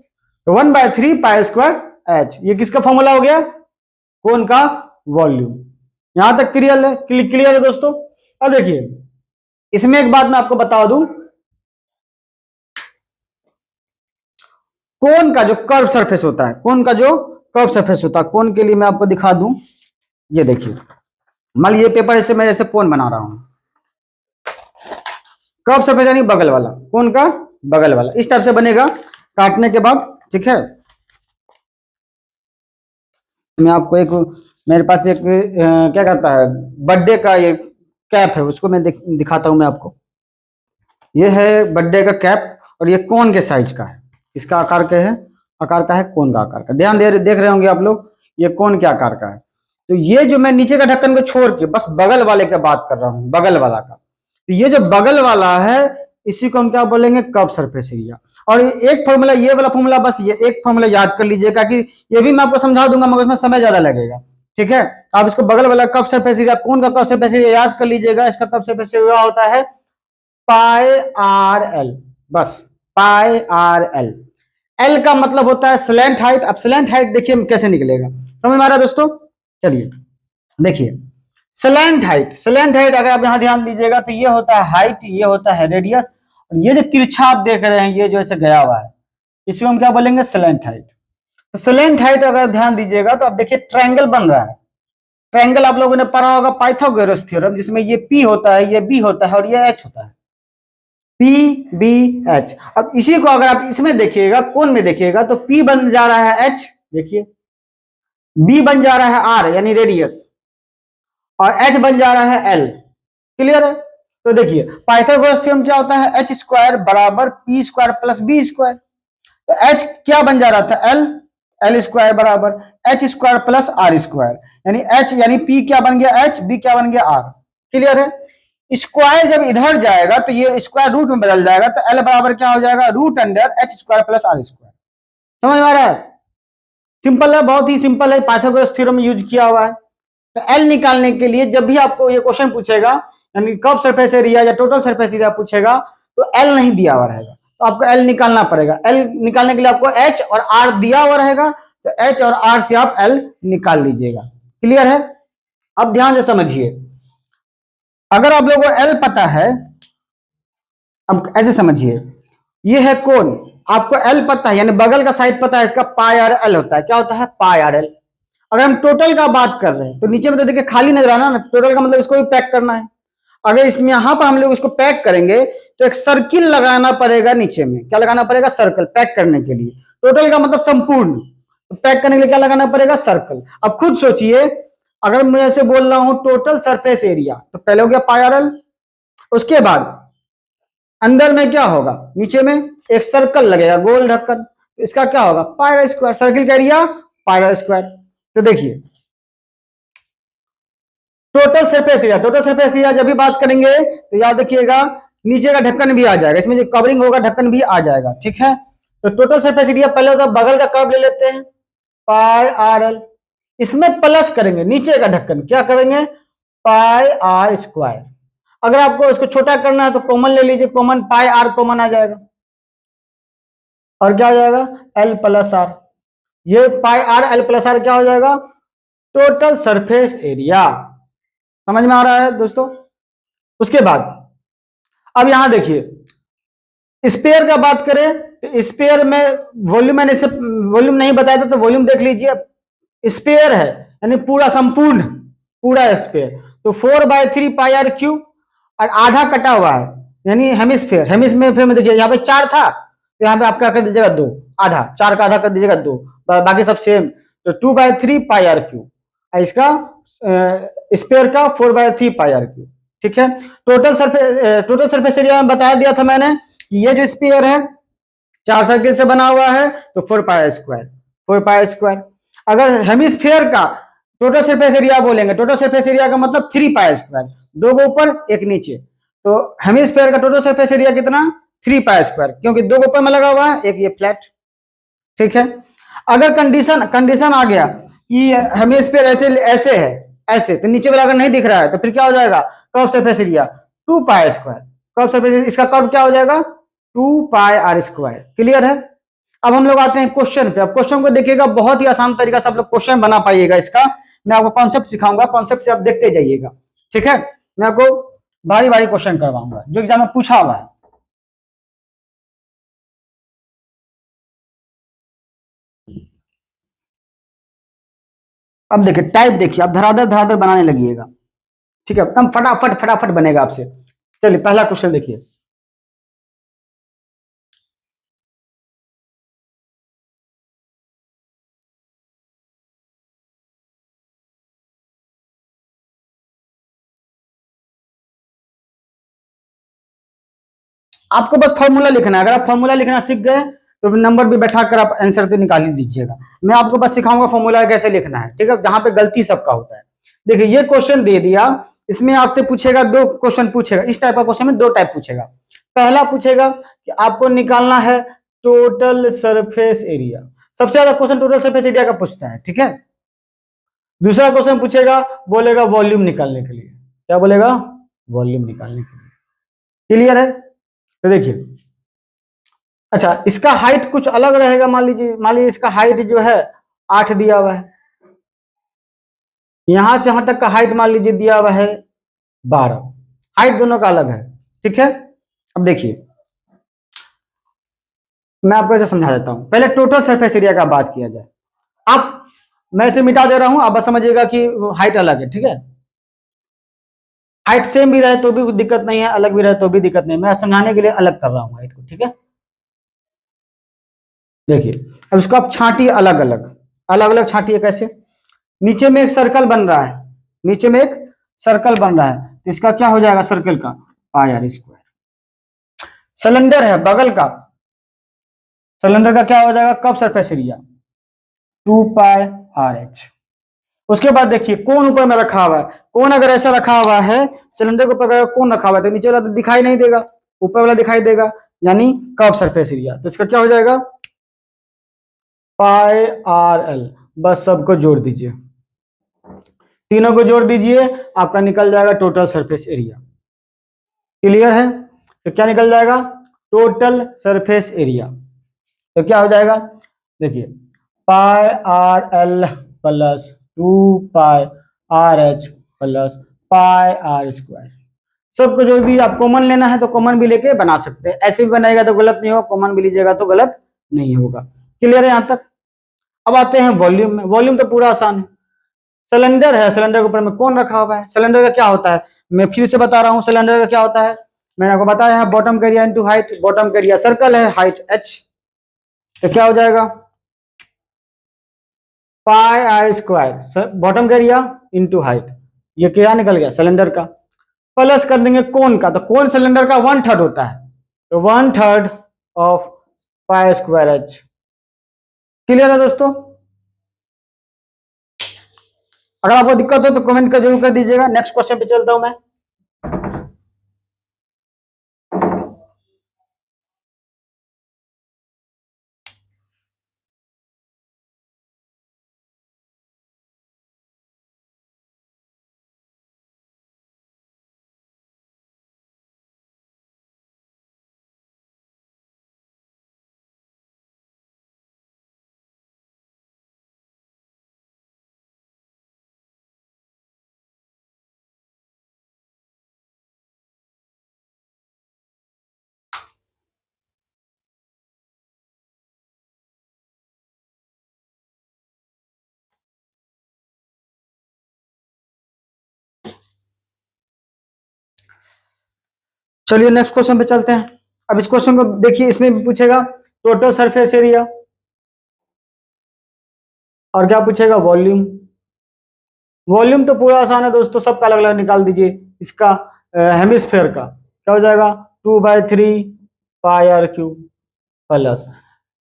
तो 1/3 पाई स्क्वायर एच, ये किसका फॉर्मूला हो गया, कौन का वॉल्यूम। यहां तक क्लियर है, क्लियर है दोस्तों। अब देखिए इसमें एक बात मैं आपको बता दूं, कोन का जो कर्व सरफेस होता है, कोन का जो कर्व सरफेस होता है, कोन के लिए मैं आपको दिखा दूं, ये देखिए मान लीजिए पेपर ऐसे मैं जैसे कोन बना रहा हूं, कर्व सरफेस यानी बगल वाला, कोन का बगल वाला इस टाइप से बनेगा काटने के बाद, ठीक है। मैं आपको एक, मेरे पास एक क्या कहता है बर्थडे का ये कैप है, उसको मैं दिखाता हूं मैं आपको। ये है बर्थडे का कैप और ये कोन के साइज का है, इसका आकार क्या है, आकार का है कोन का आकार का, ध्यान देख रहे होंगे आप लोग, ये कोन के आकार का है। तो ये जो मैं नीचे का ढक्कन को छोड़ के बस बगल वाले का बात कर रहा हूं, बगल वाला का, तो ये जो बगल वाला है इसी को हम क्या बोलेंगे, कर्व सरफेस एरिया। और एक फॉर्मूला, ये वाला फॉर्मूला, बस ये एक फॉर्मूला याद कर लीजिएगा, कि ये भी मैं आपको समझा दूंगा मगर इसमें समय ज्यादा लगेगा, ठीक है। आप इसको बगल वाला कर्व सरफेस एरिया, कोन का कर्व सरफेस एरिया याद कर लीजिएगा। इसका कर्व सरफेस एरिया होता है पाई आर एल, बस पाई आर एल। एल का मतलब होता है स्लैंट हाइट। अब स्लैंट हाइट देखिए कैसे निकलेगा, समझ में आ रहा है दोस्तों। चलिए देखिए स्लैंट हाइट अगर आप यहां ध्यान दीजिएगा तो ये होता है हाइट, ये होता है रेडियस, और ये जो तिरछा आप देख रहे हैं ये जो ऐसे गया हुआ है इसको हम क्या बोलेंगे, स्लैंट हाइट। तो स्लैंट हाइट अगर ध्यान दीजिएगा तो आप देखिए ट्रायंगल बन रहा है। ट्रायंगल आप लोगों ने पढ़ा होगा पाइथागोरस थ्योरम, जिसमें ये पी होता है, ये बी होता है और ये एच होता है, पी बी एच। अब इसी को अगर आप इसमें देखिएगा, कोण में देखिएगा, तो पी बन जा रहा है एच, देखिए बी बन जा रहा है आर यानी रेडियस, और एच बन जा रहा है एल। क्लियर है? तो देखिए पाइथागोरस थ्योरम क्या होता है, एच स्क्वायर बराबर P square plus B square. तो एच क्या बन जा रहा था, एल, एल स्क्वायर बराबर H square plus R square, यानी एच यानी पी क्या बन गया एच, बी क्या बन गया आर। क्लियर है? स्क्वायर जब इधर जाएगा तो ये स्क्वायर रूट में बदल जाएगा, तो एल बराबर क्या हो जाएगा, root under H square plus R square. समझ में आ रहा है? सिंपल है, बहुत ही सिंपल है, पाइथागोरस थ्योरम में यूज किया हुआ है। तो एल निकालने के लिए जब भी आपको ये क्वेश्चन पूछेगा, यानी कर्व सरफेस एरिया या टोटल सरफेस एरिया पूछेगा, तो एल नहीं दिया हुआ रहेगा, तो आपको एल निकालना पड़ेगा। एल निकालने के लिए आपको एच और आर दिया हुआ रहेगा, तो एच और आर से आप एल निकाल लीजिएगा। क्लियर है? अब ध्यान से समझिए, अगर आप लोगों को एल पता है, अब ऐसे समझिए, ये है कोण, आपको एल पता है यानी बगल का साइड पता है, इसका पाई आर एल होता है। क्या होता है, पाई आर एल। अगर हम टोटल का बात कर रहे हैं तो नीचे में तो देखिए खाली नजर आना ना, टोटल का मतलब इसको भी पैक करना है। अगर इसमें यहां पर हम लोग इसको पैक करेंगे तो एक सर्किल लगाना पड़ेगा नीचे में, क्या लगाना पड़ेगा, सर्कल, पैक करने के लिए। टोटल का मतलब संपूर्ण, तो पैक करने के लिए क्या लगाना पड़ेगा, सर्कल। अब खुद सोचिए, अगर मैं ऐसे बोल रहा हूं टोटल सरफेस एरिया, तो पहले हो गया पाई आर एल, उसके बाद अंदर में क्या होगा, नीचे में एक सर्कल लगेगा गोल ढक्कन, तो इसका क्या होगा, पाई आर स्क्वायर, सर्किल का एरिया पाई आर स्क्वायर। तो देखिए टोटल सरफेस एरिया जब भी बात करेंगे तो याद रखिएगा नीचे का ढक्कन भी आ जाएगा, इसमें जो कवरिंग होगा ढक्कन भी आ जाएगा, ठीक है। तो टोटल सरफेस एरिया पहले तो बगल का कर्व ले लेते हैं, पाई आर एल, इसमें प्लस करेंगे नीचे का ढक्कन, क्या करेंगे, पाई आर स्क्वायर। अगर आपको इसको छोटा करना है तो कॉमन ले लीजिए, कॉमन पाई आर कॉमन आ जाएगा, और क्या आ जाएगा, एल प्लस आर। ये पाई आर एल प्लस आर क्या हो जाएगा, टोटल सरफेस एरिया। समझ में आ रहा है दोस्तों? उसके बाद अब यहां देखिए स्पेयर का बात करें तो स्पेयर में वॉल्यूम, मैंने इसे वॉल्यूम नहीं बताया था तो वॉल्यूम देख लीजिए। स्पेयर है यानी पूरा संपूर्ण पूरा स्फीयर। तो 4/3 πr³ और आधा कटा हुआ है यानी हेमिस्फीयर। हेमिस्फीयर में देखिए यहाँ पे 4 था तो यहाँ पे आप क्या कर दीजिएगा 2, आधा 4 का आधा कर दीजिएगा 2, बाकी सब सेम। तो 2/3 πr³ इसका स्फीयर का 4/3 πr³। ठीक है। टोटल सरफेस एरिया में बता दिया था मैंने कि ये जो स्फीयर है 4 सर्किल से बना हुआ है तो 4 π²। अगर हेमिस्फीयर का टोटल सरफेस एरिया बोलेंगे, टोटल सरफेस एरिया का मतलब 3 π², 2 को ऊपर 1 नीचे। तो हेमिस्फीयर का टोटल सरफेस एरिया कितना 3 π², क्योंकि 2 को ऊपर में लगा हुआ है, 1 ये फ्लैट। ठीक है। अगर कंडीशन आ गया कि हेमिस्फीयर ऐसे ऐसे है, ऐसे, तो नीचे वाला अगर नहीं दिख रहा है तो फिर क्या हो जाएगा curve surface area 2 π²। Curve surface इसका कर्व क्या हो जाएगा 2πr²। क्लियर है। अब हम लोग आते हैं क्वेश्चन पे। अब क्वेश्चन को देखिएगा, बहुत ही आसान तरीका से आप लोग क्वेश्चन बना पाइएगा इसका। मैं आपको कॉन्सेप्ट सिखाऊंगा, कॉन्सेप्ट से आप देखते जाइएगा। ठीक है। मैं आपको भारी भारी क्वेश्चन करवाऊंगा जो एग्जाम में पूछा हुआ है। अब देखिए टाइप, देखिए आप धराधर धराधर बनाने लगिएगा। ठीक है, एकदम फटाफट फटाफट बनेगा आपसे। चलिए पहला क्वेश्चन देखिए। आपको बस फॉर्मूला लिखना है। अगर आप फॉर्मूला लिखना सीख गए तो नंबर भी बैठा कर आप आंसर तो निकाल ही लीजिएगा। मैं आपको बस सिखाऊंगा फॉर्मूला कैसे लिखना है। ठीक है, जहां पे गलती सबका होता है। देखिए ये क्वेश्चन दे दिया, इसमें आपसे पूछेगा, 2 क्वेश्चन पूछेगा। इस टाइप का क्वेश्चन में 2 टाइप पूछेगा। पहला पूछेगा कि आपको निकालना है टोटल सरफेस एरिया। सबसे ज्यादा क्वेश्चन टोटल सरफेस एरिया का पूछता है। ठीक है। दूसरा क्वेश्चन पूछेगा, बोलेगा वॉल्यूम निकालने के लिए। क्या बोलेगा? वॉल्यूम निकालने के लिए। क्लियर है। तो देखिए, अच्छा इसका हाइट कुछ अलग रहेगा। मान लीजिए इसका हाइट जो है 8 दिया हुआ है, यहां से यहां तक का हाइट मान लीजिए दिया हुआ है 12। हाइट दोनों का अलग है। ठीक है। अब देखिए मैं आपको ऐसे समझा देता हूं। पहले टोटल सरफेस एरिया का बात किया जाए। आप, मैं इसे मिटा दे रहा हूं, आप बस समझिएगा कि हाइट अलग है। ठीक है। हाइट सेम भी रहे तो भी दिक्कत नहीं है, अलग भी रहे तो भी दिक्कत नहीं, मैं समझाने के लिए अलग कर रहा हूं हाइट को। ठीक है। देखिए अब इसको आप छांटिए अलग अलग, अलग अलग छांटिए। कैसे? नीचे में एक सर्कल बन रहा है, नीचे में एक सर्कल बन रहा है, तो इसका क्या हो जाएगा सर्कल का πr²। सिलेंडर है बगल का, सिलेंडर का क्या हो जाएगा कब सरफेस एरिया 2πrh। उसके बाद देखिए कोन ऊपर में रखा हुआ है। कोन अगर ऐसा रखा हुआ है, सिलेंडर के ऊपर अगर कोन रखा हुआ है तो नीचे वाला तो दिखाई नहीं देगा, ऊपर वाला दिखाई देगा, यानी कब सरफेस एरिया। तो इसका क्या हो जाएगा πrl। बस सबको जोड़ दीजिए, तीनों को जोड़ दीजिए, आपका निकल जाएगा टोटल सरफेस एरिया। क्लियर है। तो क्या निकल जाएगा टोटल सरफेस एरिया। तो क्या हो जाएगा देखिए πrl plus 2πrh plus πr²। सबको जोड़ दीजिए। आप कॉमन लेना है तो कॉमन भी लेके बना सकते हैं, ऐसे भी बनाएगा तो गलत नहीं होगा, कॉमन भी लीजिएगा तो गलत नहीं होगा। क्लियर है यहां तक। अब आते हैं वॉल्यूम में। वॉल्यूम तो पूरा आसान है। सिलेंडर है, सिलेंडर के ऊपर में कौन रखा हुआ है। सिलेंडर का क्या होता है, मैं फिर से बता रहा हूं, सिलेंडर का क्या होता है मैंने आपको बताया है, बॉटम का एरिया इंटू हाइट। बॉटम का एरिया सर्कल है, हाइट h। तो क्या हो जाएगा πr², बॉटम का एरिया इंटू हाइट, ये क्या निकल गया सिलेंडर का। प्लस कर देंगे कोन का, तो कोन सिलेंडर का 1/3 होता है, तो 1/3 ऑफ πr²h। क्लियर है दोस्तों। अगर आपको दिक्कत हो तो कमेंट कर जरूर कर दीजिएगा। नेक्स्ट क्वेश्चन पे चलता हूं मैं। चलिए नेक्स्ट क्वेश्चन पे चलते हैं। अब इस क्वेश्चन को देखिए, इसमें भी पूछेगा टोटल सरफेस एरिया और क्या पूछेगा, वॉल्यूम। वॉल्यूम तो पूरा आसान है दोस्तों, सबका अलग अलग निकाल दीजिए। इसका हेमिस्फेयर का क्या हो जाएगा, 2/3 πr³ प्लस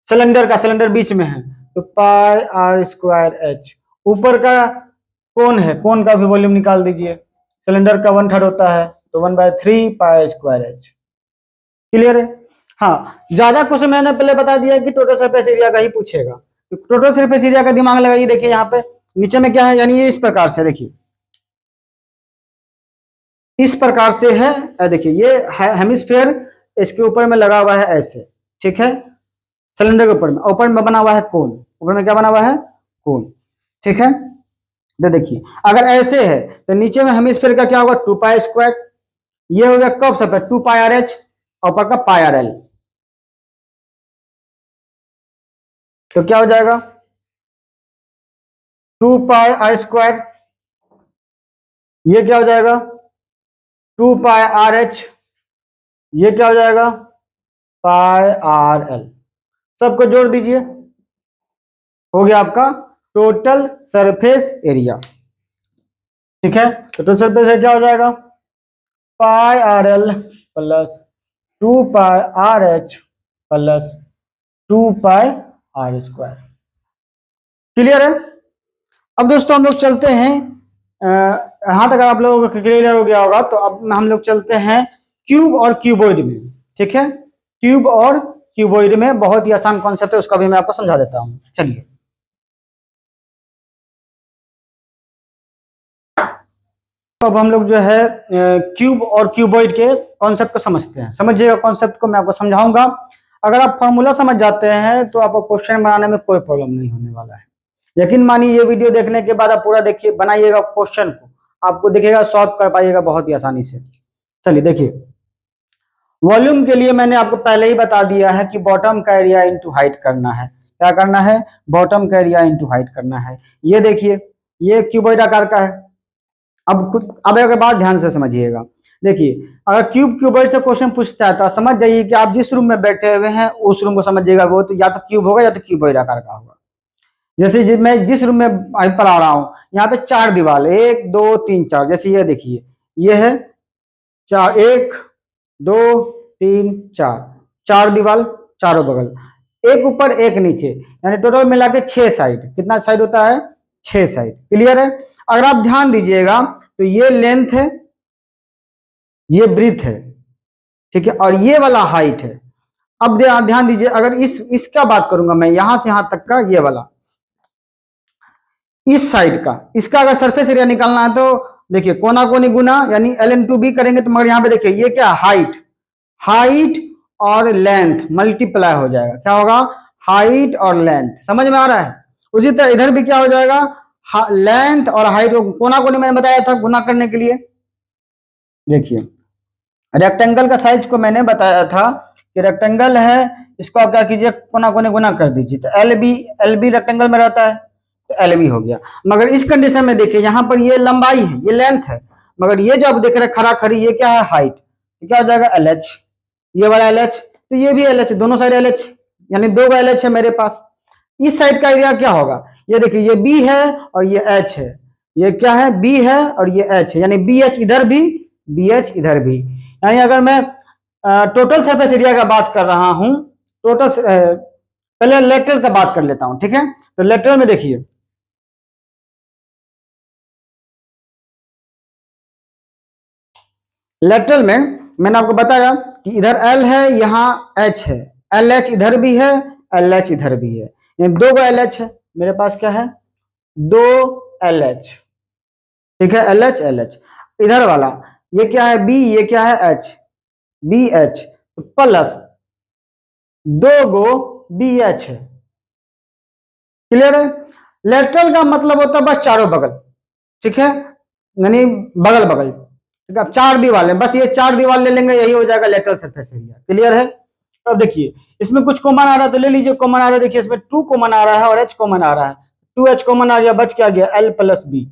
सिलेंडर का, सिलेंडर बीच में है तो πr²h। ऊपर का कौन है, कौन का भी वॉल्यूम निकाल दीजिए। सिलेंडर का 1/3 होता है तो 1/3 πr²h। क्लियर है। हाँ, ज्यादा क्वेश्चन मैंने पहले बता दिया कि टोटल सरफेस एरिया का ही पूछेगा, तो टोटल सरफेस एरिया का दिमाग लगाइए। देखिए यहाँ पे नीचे में क्या है, यानी ये इस प्रकार से देखिए, इस प्रकार से है। देखिए ये हेमिस्फेयर, इसके ऊपर में लगा हुआ है ऐसे, ठीक है, सिलेंडर के ऊपर में बना हुआ है कोन, ऊपर में क्या बना हुआ है, कोन, ठीक है। तो देखिए अगर ऐसे है तो नीचे में हेमिस्फेयर का क्या होगा, 2π²। ये हो गया कब सब 2πrh, ऊपर का πrl, तो क्या हो जाएगा 2πr²। ये क्या हो जाएगा 2πrh। ये क्या हो जाएगा πrl। सबको जोड़ दीजिए, हो गया आपका टोटल सरफेस एरिया, ठीक है। टोटल सरफेस एरिया क्या हो जाएगा, πrl plus 2πrh plus 2πr²। Clear है। अब दोस्तों हम लोग चलते हैं, यहां तक आप लोगों को क्लियर हो गया होगा, तो अब हम लोग चलते हैं क्यूब और क्यूबॉइड में, ठीक है। क्यूब और क्यूबॉइड में बहुत ही आसान कॉन्सेप्ट है, उसका भी मैं आपको समझा देता हूं। चलिए तो अब हम लोग जो है क्यूब और क्यूबॉइड के कॉन्सेप्ट को समझते हैं। समझिएगा कॉन्सेप्ट को मैं आपको समझाऊंगा। अगर आप फॉर्मूला समझ जाते हैं तो आपको क्वेश्चन बनाने में कोई प्रॉब्लम नहीं होने वाला है। यकीन मानिए, ये वीडियो देखने के बाद आप पूरा देखिए, बनाइएगा क्वेश्चन को, आपको दिखेगा, सॉल्व कर पाइएगा बहुत ही आसानी से। चलिए देखिए, वॉल्यूम के लिए मैंने आपको पहले ही बता दिया है कि बॉटम का एरिया इंटू हाइट करना है। क्या करना है, बॉटम का एरिया इंटू हाइट करना है। ये देखिए, ये क्यूबॉइड आकार का है। अब एक बात ध्यान से समझिएगा। देखिए अगर क्यूब क्यूबॉइड से क्वेश्चन पूछता है तो समझ जाइए कि आप जिस रूम में बैठे हुए हैं उस रूम को समझिएगा, वो तो या तो क्यूब होगा या तो क्यूबॉइड आकार का होगा। जैसे मैं जिस रूम में पढ़ा रहा हूं, यहाँ पे 4 दीवार, 1 2 3 4, जैसे ये देखिए, ये है 4, 1 2 3 4, 4 दीवार चारों बगल, एक ऊपर एक नीचे, यानी टोटल मिला के 6 साइड। कितना साइड होता है, 6 साइड। क्लियर है। अगर आप ध्यान दीजिएगा तो ये लेंथ है, ये ब्रीथ है, ठीक है, और ये वाला हाइट है। अब ध्यान दीजिए, अगर इसका बात करूंगा मैं, यहां से यहां तक का, ये वाला इस साइड का, इसका अगर सरफेस एरिया निकालना है तो देखिए कोना कोनी गुना, यानी ln/b करेंगे तो, मगर यहां पे देखिए ये क्या, हाइट, हाइट और लेंथ मल्टीप्लाई हो जाएगा। क्या होगा, हाइट और लेंथ। समझ में आ रहा है। उसी तरह इधर भी क्या हो जाएगा, लेंथ और हाइट को कोना कोनी मैंने बताया था गुना करने के लिए। देखिए रेक्टेंगल का साइज को मैंने बताया था कि रेक्टेंगल है, इसको आप क्या कीजिए, कोना कोनी गुना कर दीजिए, तो एल बी रेक्टेंगल में रहता है तो एल बी हो गया। मगर इस कंडीशन में देखिए, यहाँ पर ये लंबाई है, ये लेंथ है, मगर ये जो आप देख रहे हैं खड़ा खड़ी, ये क्या है, हाइट, तो क्या हो जाएगा एल एच। ये वाला एल एच, तो ये भी एल एच, दोनों साइड एल एच, यानी 2 एल एच है मेरे पास। इस साइड का एरिया क्या होगा, ये देखिए, ये बी है और ये एच है, ये क्या है, बी है और ये एच है, यानी बी एच इधर भी, बी एच इधर भी। यानी अगर मैं टोटल सरफेस एरिया का बात कर रहा हूं, टोटल पहले लेटरल का बात कर लेता हूं, ठीक है। तो लेटरल में देखिए, लेटरल में मैंने आपको बताया कि इधर एल है, यहां एच है, एल एच इधर भी है, एल एच इधर भी है, यानी 2 एल एच है मेरे पास। क्या है, 2 एल एच, ठीक है, एल एच एल एच। इधर वाला ये क्या है, बी, ये क्या है, एच, बी एच प्लस 2 गो बी एच है। क्लियर है। लेटरल का मतलब होता है बस चारों बगल, ठीक है, यानी बगल बगल, ठीक है। अब 4 दीवार बस, ये 4 दीवार ले लेंगे, यही हो जाएगा लेटरल सरफेस एरिया। क्लियर है। तो अब देखिए इसमें कुछ कॉमन आ रहा है तो ले लीजिए, कॉमन आ रहा है, देखिए इसमें 2 कॉमन आ रहा है और एच कॉमन आ रहा है, 2h कॉमन आ गया, बच क्या गया, एल प्लस बी।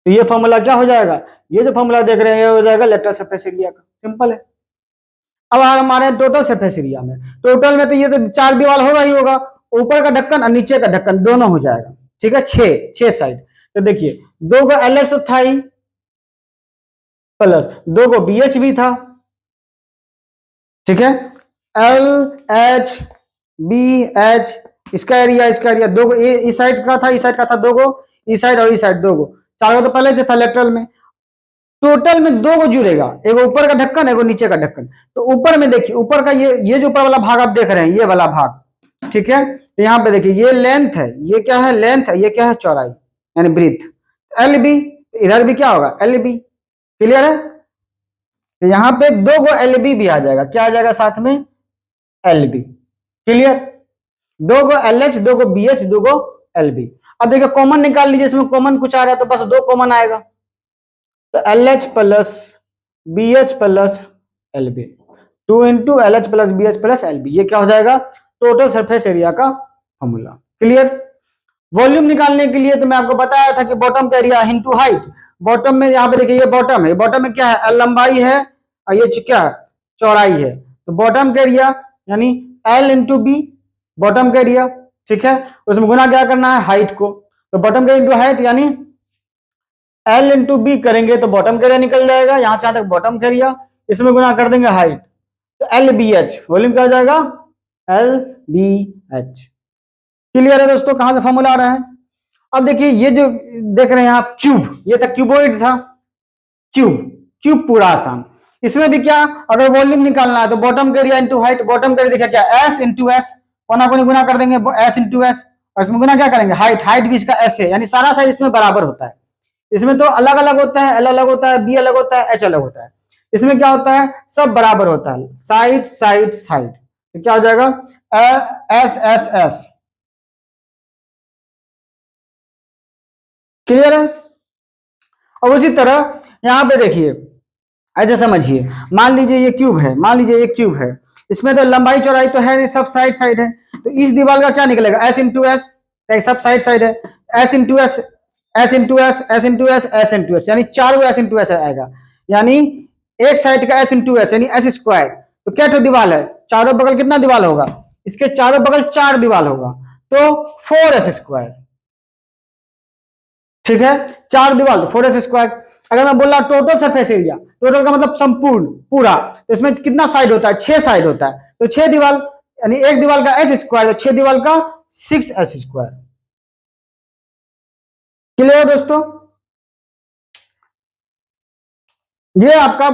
तो ये फॉर्मूला क्या हो जाएगा, ये जो फॉर्मूला देख रहे हैं ये हो जाएगा लेटरल सरफेस एरिया का। सिंपल है। अब हमारे टोटल सरफेस एरिया में, टोटल में तो ये तो 4 दीवार होगा ही होगा, ऊपर का ढक्कन और नीचे का ढक्कन दोनों हो जाएगा, ठीक है, 6 साइड। तो देखिए 2 को LH तो था ही, प्लस 2 को BH भी था, ठीक है, LH BH, इसका एरिया 2 को इस साइड का था, इस साइड का था 2 को, इस साइड और इस साइड 2 को, 4 को तो पहले से था लेटरल में। टोटल में 2 को जुड़ेगा, एक ऊपर का ढक्कन, एक नीचे का ढक्कन। तो ऊपर में देखिए, ऊपर का ये जो ऊपर वाला भाग आप देख रहे हैं, ये वाला भाग, ठीक है, तो यहाँ पे देखिए ये लेंथ है, ये क्या है लेंथ है, ये क्या है चौड़ाई यानी ब्रीथ, LB, इधर भी क्या होगा LB, क्लियर है। तो यहाँ पे 2 को LB भी आ जाएगा, क्या आ जाएगा साथ में LB, क्लियर। 2 को LH, 2 को BH, 2 को LB। अब देखिए कॉमन निकाल लीजिए, इसमें कॉमन कुछ आ रहा है तो बस 2 कॉमन आएगा, तो LH plus BH plus LB, 2 into LH plus BH plus LB, ये क्या हो जाएगा टोटल सरफेस एरिया का फॉर्मूला, क्लियर। वॉल्यूम निकालने के लिए तो मैं आपको बताया था कि बॉटम का एरिया इंटू हाइट, बॉटम में यहाँ पे देखिए ये बॉटम है, बॉटम में क्या है L लंबाई है और ये क्या है चौड़ाई है, तो बॉटम का एरिया यानी L इंटू B बॉटम का एरिया, ठीक है, उसमें गुना क्या करना है हाइट को, तो बॉटम का इंटू हाइट यानी L इंटू बी करेंगे तो बॉटम का एरिया निकल जाएगा, यहां से यहां तक बॉटम का एरिया, इसमें गुना कर देंगे हाइट, तो LBH वॉल्यूम क्या हो जाएगा LBH, क्लियर है दोस्तों कहां से फॉर्मूला आ रहा है। अब देखिए ये जो देख रहे हैं आप क्यूब, ये था क्यूबॉइड था, क्यूब पूरा आसान, इसमें भी क्या अगर वॉल्यूम निकालना है तो बॉटम का एरिया इंटू हाइट, बॉटम का एरिया देखिए क्या S इंटू एस, कोना कोनी गुना कर देंगे S इंटू एस, और इसमें गुना क्या करेंगे हाइट भी इसका S है, यानी सारा साइड इसमें बराबर होता है, इसमें तो अलग अलग होता है, L अलग होता है, B अलग होता है, H अलग होता है, इसमें क्या होता है सब बराबर होता है, साइड साइड साइड, तो क्या हो जाएगा S, क्लियर है। और उसी तरह यहां पे देखिए ऐसे समझिए, मान लीजिए ये क्यूब है, मान लीजिए ये क्यूब है, इसमें तो लंबाई चौड़ाई तो है नहीं, सब साइड साइड है, तो इस दीवार का क्या निकलेगा S इंटू एस, सब साइड साइड है, S into S, S into S, S into S, S into S, यानी 4 S इंटू एस आएगा, यानी एक साइड का S इंटू एस यानी S स्क्वायर, तो क्या तो दीवार है, चारों बगल कितना दीवार होगा, इसके चारों बगल 4 दीवार होगा, तो 4S स्क्वायर, ठीक है, 4 दीवार तो 4S स्क्वायर। अगर मैं बोल रहा टोटल सरफेस एरिया, टोटल का मतलब संपूर्ण पूरा, तो इसमें कितना साइड होता है 6 साइड होता है, तो 6 दीवार यानी एक दीवार का S स्क्वायर, तो 6 दीवार का 6S स्क्वायर, क्लियर दोस्तों। ये आपका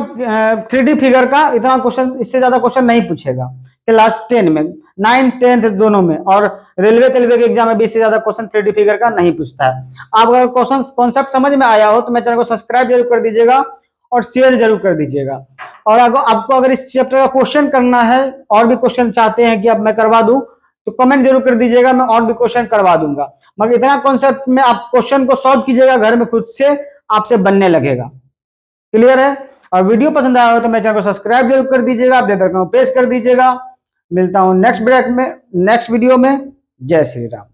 3D फिगर का इतना क्वेश्चन, इससे ज्यादा क्वेश्चन नहीं पूछेगा क्लास 10 में, 9 10 दोनों में, और रेलवे के एग्जाम में भी इससे ज्यादा क्वेश्चन 3D फिगर का नहीं पूछता है। आप अगर क्वेश्चन कॉन्सेप्ट समझ में आया हो तो मेरे चैनल को सब्सक्राइब जरूर कर दीजिएगा और शेयर जरूर कर दीजिएगा। और आपको अगर इस चैप्टर का क्वेश्चन करना है, और भी क्वेश्चन चाहते हैं कि अब मैं करवा दूं, तो कमेंट जरूर कर दीजिएगा, मैं और भी क्वेश्चन करवा दूंगा। मगर इतना कॉन्सेप्ट में आप क्वेश्चन को सॉल्व कीजिएगा घर में खुद से, आपसे बनने लगेगा, क्लियर है। और वीडियो पसंद आया हो तो मेरे चैनल को सब्सक्राइब जरूर कर दीजिएगा, बेल आइकन को प्रेस कर दीजिएगा। मिलता हूं नेक्स्ट ब्रेक में, नेक्स्ट वीडियो में। जय श्री राम।